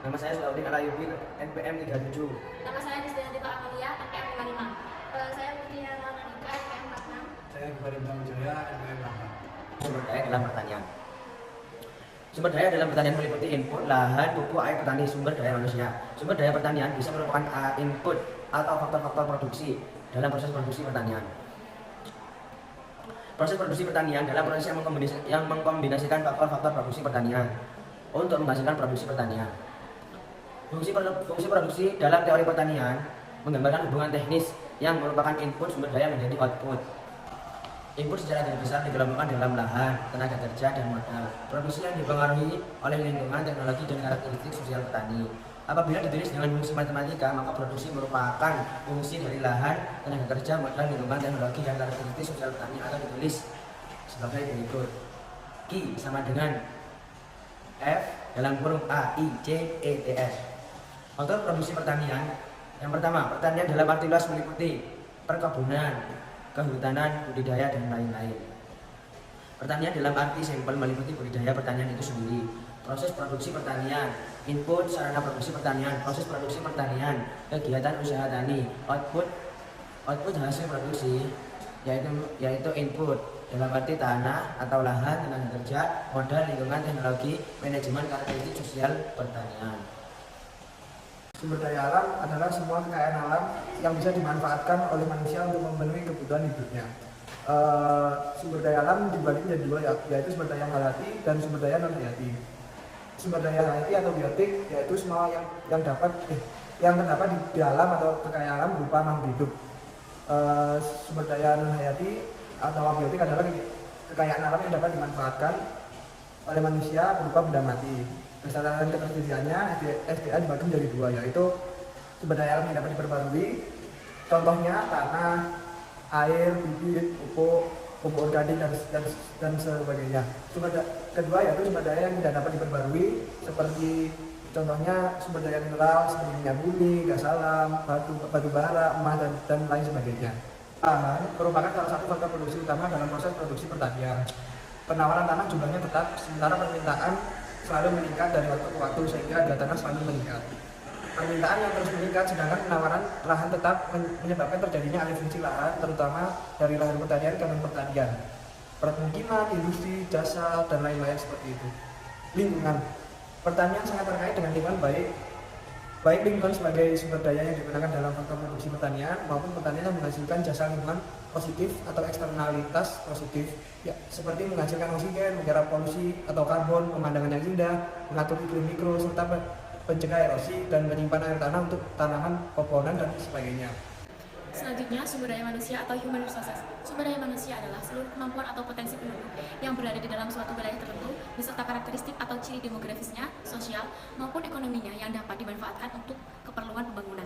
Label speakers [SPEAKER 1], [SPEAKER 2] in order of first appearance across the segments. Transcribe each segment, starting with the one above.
[SPEAKER 1] Nama saya Sulawudin Alayubi, NPM 37.
[SPEAKER 2] Nama saya Disdayanti Pak Amalia, NPM 55. Saya Mutia Nandika, NPM 46.
[SPEAKER 3] Saya Givari Wijaya, NPM 8.
[SPEAKER 1] Sumber daya dalam pertanian. Sumber daya dalam pertanian meliputi input, lahan, pupuk, air petani, sumber daya manusia. Sumber daya pertanian bisa merupakan input atau faktor-faktor produksi dalam proses produksi pertanian. Proses produksi pertanian dalam proses yang mengkombinasikan faktor-faktor produksi pertanian untuk menghasilkan produksi pertanian. Fungsi produksi dalam teori pertanian menggambarkan hubungan teknis yang merupakan input sumber daya menjadi output. Input secara garis besar dikelompokkan dalam lahan, tenaga kerja, dan modal. Produksi yang dipengaruhi oleh lingkungan, teknologi, dan karakteristik sosial petani. Apabila ditulis dengan fungsi matematika, maka produksi merupakan fungsi dari lahan, tenaga kerja, modal, lingkungan, teknologi, dan karakteristik sosial petani atau ditulis sebagai berikut. Q sama dengan F dalam kurung A, I, C, E, T, S. Faktor produksi pertanian. Yang pertama, pertanian dalam arti luas meliputi perkebunan, kehutanan, budidaya, dan lain-lain. Pertanian dalam arti simpel meliputi budidaya pertanian itu sendiri. Proses produksi pertanian, input sarana produksi pertanian, proses produksi pertanian, kegiatan usaha tani, output hasil produksi, yaitu input dalam arti tanah atau lahan, tenaga kerja, modal, lingkungan, teknologi, manajemen, karakteristik sosial pertanian.
[SPEAKER 3] Sumber daya alam adalah semua kekayaan alam yang bisa dimanfaatkan oleh manusia untuk memenuhi kebutuhan hidupnya. Sumber daya alam dibagi menjadi dua, yaitu sumber daya hayati dan sumber daya non hayati. Sumber daya hayati atau biotik yaitu semua yang terdapat di alam atau kekayaan alam berupa makhluk hidup. Sumber daya non hayati atau abiotik adalah kekayaan alam yang dapat dimanfaatkan oleh manusia berupa benda mati. Berdasarkan ketersediaannya, SDA dibagi menjadi dua, yaitu sumber daya alam yang dapat diperbarui, contohnya tanah, air, bibit, pupuk organik, dan sebagainya. Kedua yaitu sumber daya yang tidak dapat diperbarui, seperti contohnya sumber daya mineral seperti minyak bumi, gas alam, batu bara, emas, dan lain sebagainya. Lahan merupakan salah satu faktor produksi utama dalam proses produksi pertanian. Penawaran tanah jumlahnya tetap, sementara permintaan selalu meningkat dari waktu ke waktu sehingga harga tanah selalu meningkat. Permintaan yang terus meningkat, sedangkan penawaran lahan tetap menyebabkan terjadinya alih fungsi lahan, terutama dari lahan pertanian ke non pertanian, permukiman, industri, jasa, dan lain-lain seperti itu. Lingkungan. Pertanian sangat terkait dengan lingkungan, baik lingkungan sebagai sumber daya yang digunakan dalam faktor produksi pertanian maupun pertanian yang menghasilkan jasa lingkungan positif atau eksternalitas positif, ya, seperti menghasilkan oksigen, menggarap polusi atau karbon, pemandangan yang indah, mengatur iklim mikro, serta pencegah erosi dan menyimpan air tanah untuk tanaman, pepohonan, dan sebagainya.
[SPEAKER 2] Selanjutnya, sumber daya manusia atau human resources. Sumber daya manusia adalah seluruh kemampuan atau potensi penduduk yang berada di dalam suatu wilayah tertentu beserta karakteristik atau ciri demografisnya, sosial, maupun ekonominya yang dapat dimanfaatkan untuk keperluan pembangunan.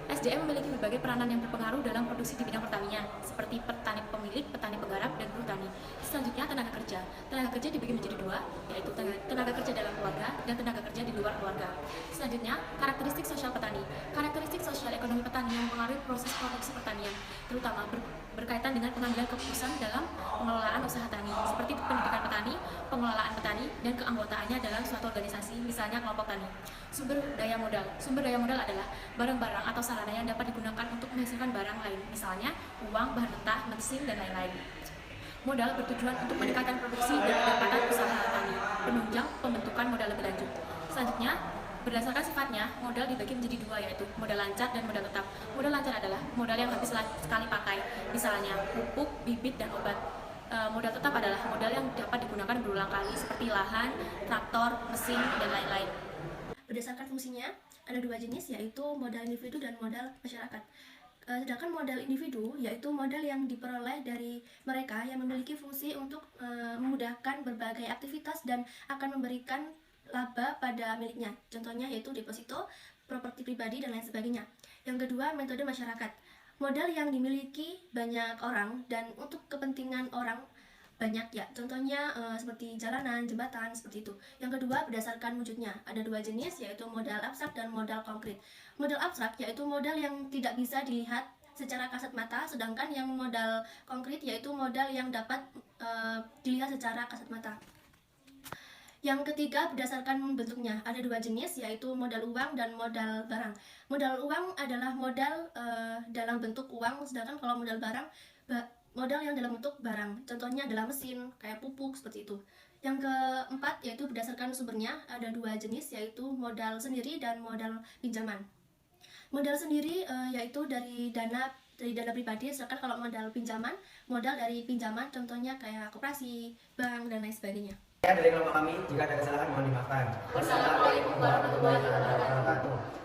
[SPEAKER 2] SDM memiliki berbagai peranan yang berpengaruh dalam produksi di bidang pertanian, seperti petani pemilik, petani penggarap, dan buruh tani. Selanjutnya, tenaga kerja. Tenaga kerja dibagi menjadi dua, yaitu tenaga kerja dalam keluarga dan tenaga kerja di luar keluarga. Selanjutnya, karakteristik sosial petani. Karakteristik sosial ekonomi petani yang mempengaruhi proses produksi pertanian, terutama berkaitan dengan pengambilan keputusan dalam pengelolaan usaha tani, seperti pendidikan petani, pengelolaan petani, dan keanggotaannya dalam suatu organisasi, misalnya kelompok tani. Sumber daya modal. Sumber daya modal adalah barang-barang atau sarana yang dapat digunakan untuk menghasilkan barang lain, misalnya uang, bahan mentah, mesin, dan lain-lain. Modal bertujuan untuk meningkatkan produksi dan pendapatan usaha tani, penunjang pembentukan modal lebih lanjut. Selanjutnya, berdasarkan sifatnya, modal dibagi menjadi dua, yaitu modal lancar dan modal tetap. Modal lancar adalah modal yang habis sekali pakai, misalnya pupuk, bibit, dan obat. Modal tetap adalah modal yang dapat digunakan berulang kali, seperti lahan, traktor, mesin, dan lain-lain.
[SPEAKER 4] Berdasarkan fungsinya, ada dua jenis, yaitu modal individu dan modal masyarakat. Sedangkan modal individu yaitu modal yang diperoleh dari mereka yang memiliki fungsi untuk memudahkan berbagai aktivitas dan akan memberikan laba pada miliknya. Contohnya yaitu deposito, properti pribadi, dan lain sebagainya. Yang kedua, metode masyarakat. Modal yang dimiliki banyak orang dan untuk kepentingan orang banyak, ya, contohnya seperti jalanan, jembatan, seperti itu. Yang kedua, berdasarkan wujudnya. Ada dua jenis, yaitu modal abstrak dan modal konkret. Modal abstrak yaitu modal yang tidak bisa dilihat secara kasat mata, sedangkan yang modal konkret yaitu modal yang dapat dilihat secara kasat mata. Yang ketiga, berdasarkan bentuknya. Ada dua jenis, yaitu modal uang dan modal barang. Modal uang adalah modal dalam bentuk uang, sedangkan kalau modal barang, modal yang dalam bentuk barang. Contohnya adalah mesin, kayak pupuk, seperti itu. Yang keempat, yaitu berdasarkan sumbernya. Ada dua jenis, yaitu modal sendiri dan modal pinjaman. Modal sendiri yaitu dari dana pribadi, sedangkan kalau modal pinjaman, modal dari pinjaman, contohnya kayak koperasi, bank, dan lain sebagainya.
[SPEAKER 1] Dari kelompok kami, jika ada kesalahan mohon dimaafkan. Wassalamualaikum warahmatullahi wabarakatuh.